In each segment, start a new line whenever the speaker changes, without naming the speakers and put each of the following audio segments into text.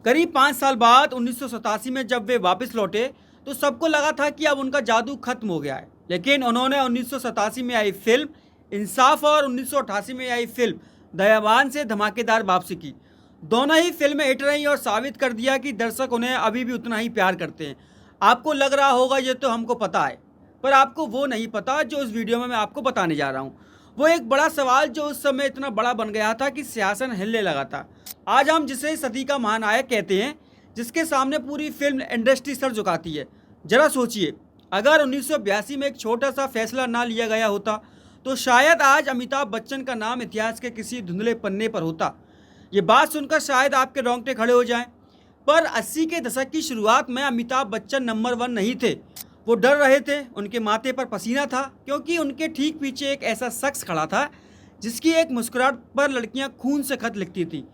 करीब 5 साल बाद 1987 में जब वे वापस लौटे तो सबको लगा था कि अब उनका जादू खत्म हो गया है। लेकिन उन्होंने 1987 में आई फिल्म इंसाफ और 1988 में आई फिल्म दयावान से धमाकेदार वापसी की। दोनों ही फिल्में हिट रहीं और साबित कर दिया कि दर्शक उन्हें अभी भी उतना ही प्यार करते हैं। आपको लग रहा होगा ये तो हमको पता है, पर आपको वो नहीं पता जो इस वीडियो में मैं आपको बताने जा रहा हूँ। वो एक बड़ा सवाल जो उस समय इतना बड़ा बन गया था कि सियासत हिलने लगा था। आज हम जिसे सदी का महानायक कहते हैं, जिसके सामने पूरी फिल्म इंडस्ट्री सर झुकाती है। जरा सोचिए, अगर 1982 में एक छोटा सा फैसला ना लिया गया होता तो शायद आज अमिताभ बच्चन का नाम इतिहास के किसी धुंधले पन्ने पर होता। ये बात सुनकर शायद आपके रोंगटे खड़े हो जाएं, पर 80 के दशक की शुरुआत में अमिताभ बच्चन नंबर 1 नहीं थे। वो डर रहे थे, उनके माथे पर पसीना था, क्योंकि उनके ठीक पीछे एक ऐसा शख्स खड़ा था जिसकी एक मुस्कुराहट पर लड़कियां खून से खत लिखती थी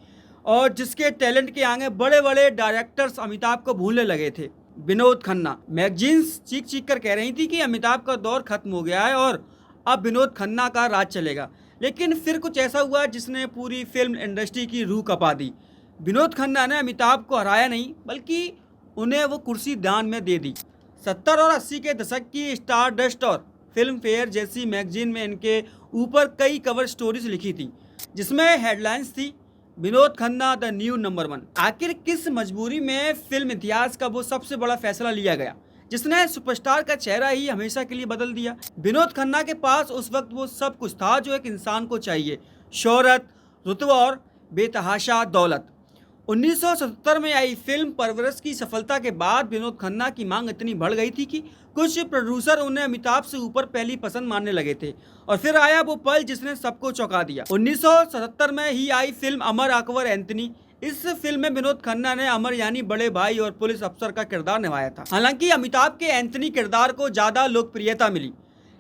और जिसके टैलेंट के आगे बड़े बड़े डायरेक्टर्स अमिताभ को भूलने लगे थे। विनोद खन्ना। मैगजीन्स चीख चीख कर कह रही थी कि अमिताभ का दौर खत्म हो गया है और अब विनोद खन्ना का राज चलेगा। लेकिन फिर कुछ ऐसा हुआ जिसने पूरी फिल्म इंडस्ट्री की रूह कपा दी। विनोद खन्ना ने अमिताभ को हराया नहीं, बल्कि उन्हें वो कुर्सी दान में दे दी। 70 और 80 के दशक की स्टार डस्ट और फिल्म फेयर जैसी मैगजीन में इनके ऊपर कई कवर स्टोरीज लिखी थी, जिसमें हेडलाइंस थी Vinod Khanna the new number 1। आखिर किस मजबूरी में फिल्म इतिहास का वो सबसे बड़ा फैसला लिया गया जिसने सुपरस्टार का चेहरा ही हमेशा के लिए बदल दिया? विनोद खन्ना के पास उस वक्त वो सब कुछ था जो एक इंसान को चाहिए, शोहरत, रुतबा और बेतहाशा दौलत। 1977 में आई फिल्म परवरिश की सफलता के बाद विनोद खन्ना की मांग इतनी बढ़ गई थी कि कुछ प्रोड्यूसर उन्हें अमिताभ से ऊपर पहली पसंद मानने लगे थे। और फिर आया वो पल जिसने सबको चौंका दिया। 1977 में ही आई फिल्म अमर अकबर एंथनी। इस फिल्म में विनोद खन्ना ने अमर यानी बड़े भाई और पुलिस अफसर का किरदार निभाया था। हालांकि अमिताभ के एंथनी किरदार को ज्यादा लोकप्रियता मिली,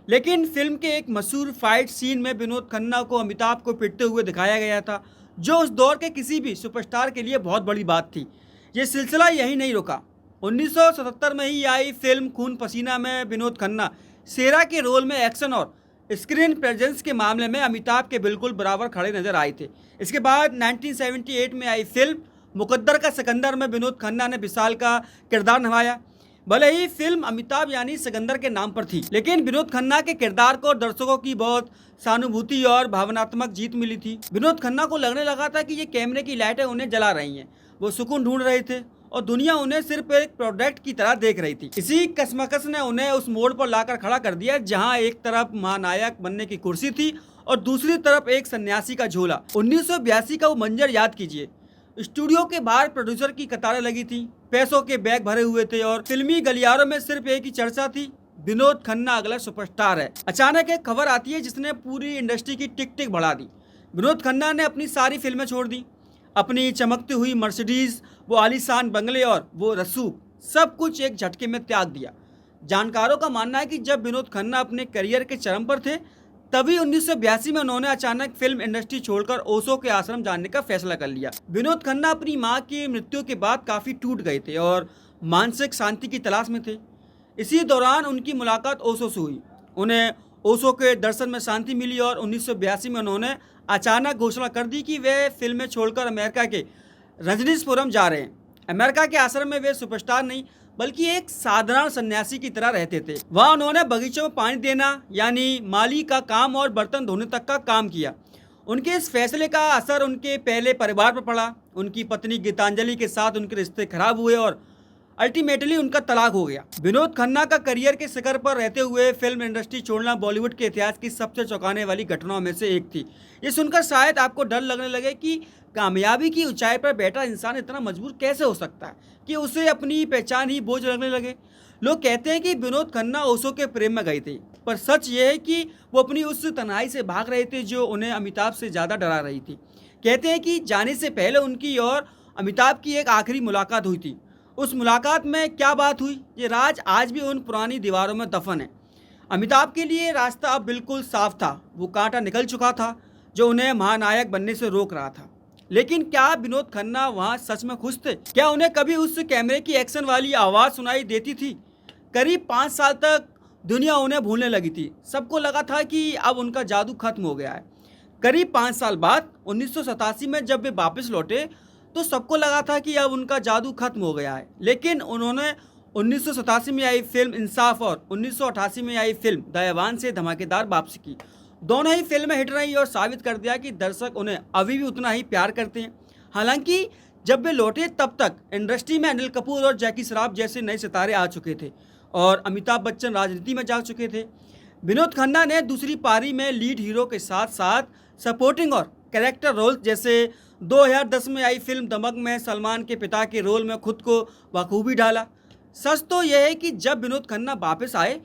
लेकिन फिल्म के एक मशहूर फाइट सीन में विनोद खन्ना को अमिताभ को पिटते हुए दिखाया गया था, जो उस दौर के किसी भी सुपरस्टार के लिए बहुत बड़ी बात थी। ये सिलसिला यही नहीं रुका। 1977 में ही आई फिल्म खून पसीना में विनोद खन्ना शेरा के रोल में एक्शन और स्क्रीन प्रेजेंस के मामले में अमिताभ के बिल्कुल बराबर खड़े नजर आए थे। इसके बाद 1978 में आई फिल्म मुकद्दर का सिकंदर में विनोद खन्ना ने विशाल का किरदार निभाया। भले ही फिल्म अमिताभ यानी सिकंदर के नाम पर थी, लेकिन विनोद खन्ना के किरदार को दर्शकों की बहुत सहानुभूति और भावनात्मक जीत मिली थी। विनोद खन्ना को लगने लगा था कि ये कैमरे की लाइटें उन्हें जला रही हैं। वो सुकून ढूंढ रहे थे और दुनिया उन्हें सिर्फ एक प्रोडक्ट की तरह देख रही थी। इसी कशमकश ने उन्हें उस मोड़ पर लाकर खड़ा कर दिया जहां एक तरफ महानायक बनने की कुर्सी थी और दूसरी तरफ एक सन्यासी का झोला। 1982 का वो मंजर याद कीजिए। स्टूडियो के बाहर प्रोड्यूसर की कतारें लगी थी, पैसों के बैग भरे हुए थे और फिल्मी गलियारों में सिर्फ एक ही चर्चा थी, विनोद खन्ना अगला सुपरस्टार है। अचानक एक खबर आती है जिसने पूरी इंडस्ट्री की टिक टिक बढ़ा दी। विनोद खन्ना ने अपनी सारी फिल्में छोड़ दी, अपनी चमकती हुई मर्सिडीज, वो आलीशान बंगले और वो रसूख, सब कुछ एक झटके में त्याग दिया। जानकारों का मानना है कि जब विनोद खन्ना अपने करियर के चरम पर थे, तभी 1982 में उन्होंने अचानक फिल्म इंडस्ट्री छोड़कर ओशो के आश्रम जाने का फैसला कर लिया। विनोद खन्ना अपनी मां की मृत्यु के बाद काफ़ी टूट गए थे और मानसिक शांति की तलाश में थे। इसी दौरान उनकी मुलाकात ओशो से हुई। उन्हें ओशो के दर्शन में शांति मिली और 1982 में उन्होंने अचानक घोषणा कर दी कि वे फिल्में छोड़कर अमेरिका के रजनीशपुरम जा रहे हैं। अमेरिका के आश्रम में वे सुपरस्टार नहीं बल्कि एक साधारण सन्यासी की तरह रहते थे। वहाँ उन्होंने बगीचों में पानी देना यानी माली का काम और बर्तन धोने तक का काम किया। उनके इस फैसले का असर उनके पहले परिवार पर पड़ा। उनकी पत्नी गीतांजलि के साथ उनके रिश्ते खराब हुए और अल्टीमेटली उनका तलाक हो गया। विनोद खन्ना का करियर के शिखर पर रहते हुए फिल्म इंडस्ट्री छोड़ना बॉलीवुड के इतिहास की सबसे चौंकाने वाली घटनाओं में से एक थी। ये सुनकर शायद आपको डर लगने लगे कि कामयाबी की ऊंचाई पर बैठा इंसान इतना मजबूर कैसे हो सकता है कि उसे अपनी पहचान ही बोझ लगने लगे। लोग कहते हैं कि विनोद खन्ना ओशो के प्रेम में गए थे, पर सच ये है कि वो अपनी उस तन्हाई से भाग रहे थे जो उन्हें अमिताभ से ज़्यादा डरा रही थी। कहते हैं कि जाने से पहले उनकी और अमिताभ की एक आखिरी मुलाकात हुई थी। उस मुलाकात में क्या बात हुई, ये राज आज भी उन पुरानी दीवारों में दफन है। अमिताभ के लिए रास्ता अब बिल्कुल साफ था। वो कांटा निकल चुका था जो उन्हें महानायक बनने से रोक रहा था। लेकिन क्या विनोद खन्ना वहाँ सच में खुश थे? क्या उन्हें कभी उस कैमरे की एक्शन वाली आवाज़ सुनाई देती थी? करीब 5 साल तक दुनिया उन्हें भूलने लगी थी। सबको लगा था कि अब उनका जादू खत्म हो गया है। करीब 5 साल बाद 1987 में जब वे वापस लौटे तो सबको लगा था कि अब उनका जादू खत्म हो गया है। लेकिन उन्होंने 1987 में आई फिल्म इंसाफ और 1988 में आई फिल्म दयावान से धमाकेदार वापसी की। दोनों ही फिल्में हिट रही और साबित कर दिया कि दर्शक उन्हें अभी भी उतना ही प्यार करते हैं। हालांकि जब वे लौटे तब तक इंडस्ट्री में अनिल कपूर और जैकी श्रॉफ जैसे नए सितारे आ चुके थे और अमिताभ बच्चन राजनीति में जा चुके थे। विनोद खन्ना ने दूसरी पारी में लीड हीरो के साथ साथ सपोर्टिंग और कैरेक्टर रोल जैसे 2010 में आई फिल्म दमक में सलमान के पिता के रोल में खुद को बखूबी ढाला। सच तो यह है कि जब विनोद खन्ना वापस आए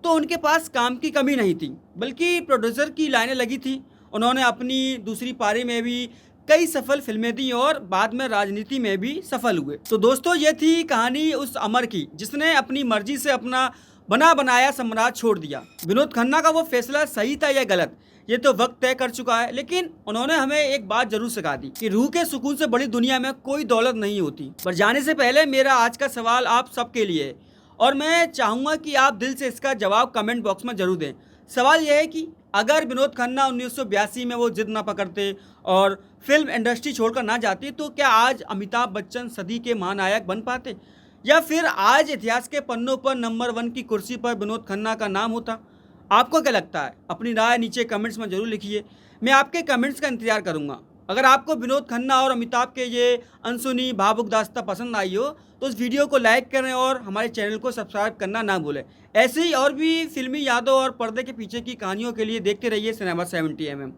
तो उनके पास काम की कमी नहीं थी, बल्कि प्रोड्यूसर की लाइनें लगी थी। उन्होंने अपनी दूसरी पारी में भी कई सफल फिल्में दी और बाद में राजनीति में भी सफल हुए। तो दोस्तों, ये थी कहानी उस अमर की जिसने अपनी मर्जी से अपना बना बनाया साम्राज्य छोड़ दिया। विनोद खन्ना का वो फैसला सही था या गलत, ये तो वक्त तय कर चुका है, लेकिन उन्होंने हमें एक बात जरूर सिखा दी कि रूह के सुकून से बड़ी दुनिया में कोई दौलत नहीं होती। पर जाने से पहले मेरा आज का सवाल आप सबके लिए है और मैं चाहूँगा कि आप दिल से इसका जवाब कमेंट बॉक्स में जरूर दें। सवाल यह है कि अगर विनोद खन्ना 1982 में वो जिद ना पकड़ते और फिल्म इंडस्ट्री छोड़कर ना जाते तो क्या आज अमिताभ बच्चन सदी के महानायक बन पाते, या फिर आज इतिहास के पन्नों पर नंबर 1 की कुर्सी पर विनोद खन्ना का नाम होता? आपको क्या लगता है? अपनी राय नीचे कमेंट्स में जरूर लिखिए, मैं आपके कमेंट्स का इंतजार करूंगा। अगर आपको विनोद खन्ना और अमिताभ के ये अनसुनी भावुक दास्तां पसंद आई हो तो इस वीडियो को लाइक करें और हमारे चैनल को सब्सक्राइब करना ना भूलें। ऐसे ही और भी फिल्मी यादों और पर्दे के पीछे की कहानियों के लिए देखते रहिए सिनेमा 70 mm।